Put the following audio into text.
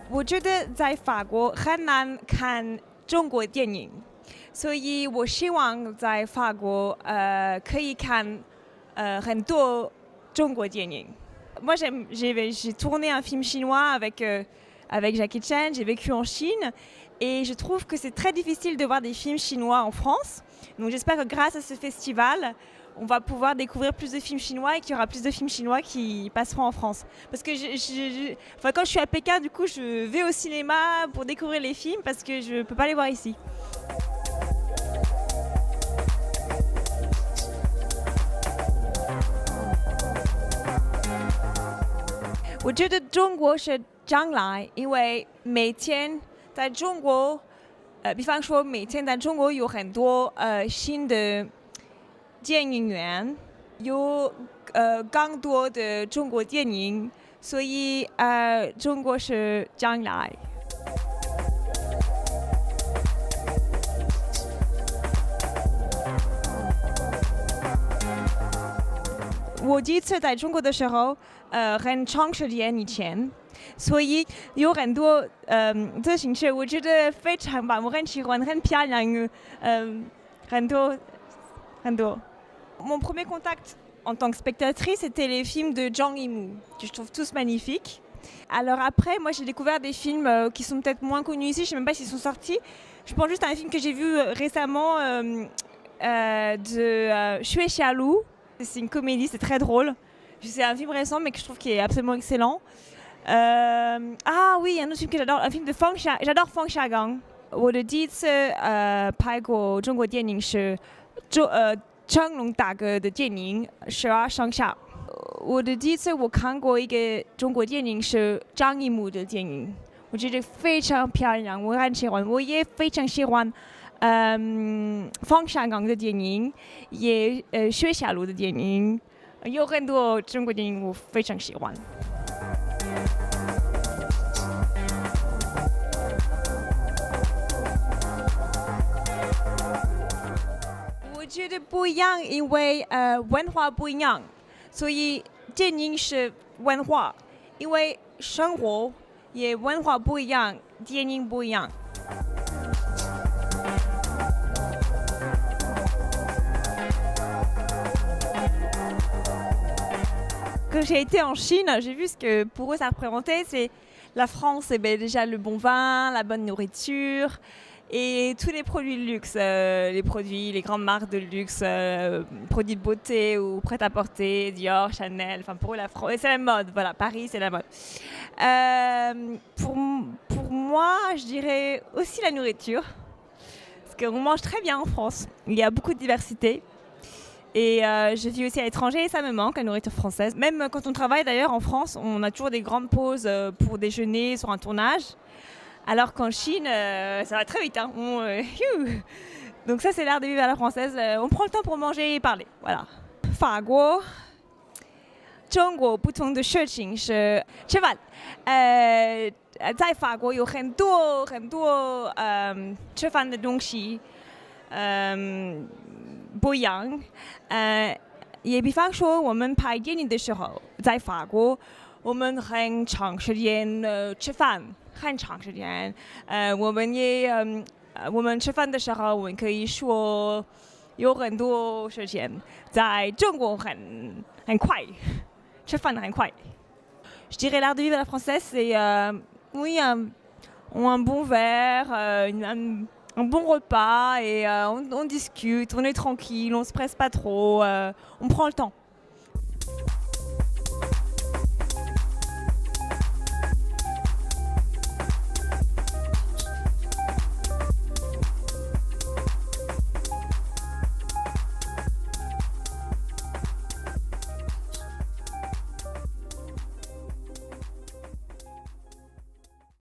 我觉得在法国很难看中国电影，所以我希望在法国可以看很多中国电影。Moi, j'ai tourné un film chinois avec Jackie Chan, j'ai vécu en Chine et je trouve que c'est très difficile de voir des films chinois en France. Donc j'espère que grâce à ce festival, on va pouvoir découvrir plus de films chinois et qu'il y aura plus de films chinois qui passeront en France. Parce que quand je suis à Pékin, du coup, je vais au cinéma pour découvrir les films parce que je ne peux pas les voir ici. 我觉得中国是将来，因为每天在中国，比方说每天在中国有很多新的电影院，有更多的中国电影，所以中国是将来。我第一次在中国的时候，很长时间以前，所以有很多自行车，我觉得非常棒，我很喜欢，很漂亮，很多很多。Mon premier contact en tant que spectatrice, c'était les films de Zhang Yimou, que je trouve tous magnifiques. Alors après, moi j'ai découvert des films qui sont peut-être moins connus ici, je ne sais même pas s'ils sont sortis. Je pense juste à un film que j'ai vu récemment de Xue Xiaolu. C'est une comédie, c'est très drôle. C'est un film récent mais que je trouve qui est absolument excellent. Ah oui, un autre film que j'adore, un film de j'adore Fang Xiagang. 我的第一次拍过中国电影是成龙大哥的电影《12生肖》。我的第一次我看过一个中国电影是张艺谋的电影，我觉得非常漂亮，我很喜欢，我也非常喜欢方向港的电影，也薛晓路的电影，有很多中国电影我非常喜欢。我觉得不一样，因为文化不一样，所以电影是文化，因为生活也文化不一样，电影不一样。Quand j'ai été en Chine, j'ai vu ce que pour eux ça représentait, c'est la France, et déjà le bon vin, la bonne nourriture et tous les produits de luxe, les grandes marques de luxe, produits de beauté ou prêt-à-porter, Dior, Chanel, enfin pour eux la France, c'est la mode, voilà, Paris c'est la mode. Pour moi, je dirais aussi la nourriture, parce qu'on mange très bien en France, il y a beaucoup de diversité. Et je vis aussi à l'étranger et ça me manque, la nourriture française. Même quand on travaille d'ailleurs en France, on a toujours des grandes pauses pour déjeuner sur un tournage. Alors qu'en Chine, ça va très vite. Hein. Donc ça, c'est l'art de vivre à la française. On prend le temps pour manger et parler. Voilà. 法国中国不同的事情是吃饭。在法国有很多吃饭的东西。不一样，也比方说我们拍电影的时候，在法国，我们很长时间吃饭，很长时间，我们吃饭的时候，我们可以说有很多时间，在中国很快，吃饭很快。Je dirais l'art de vivre à la française, c'est oui un bon verre, un bon repas et on discute, on est tranquille, on se presse pas trop, on prend le temps.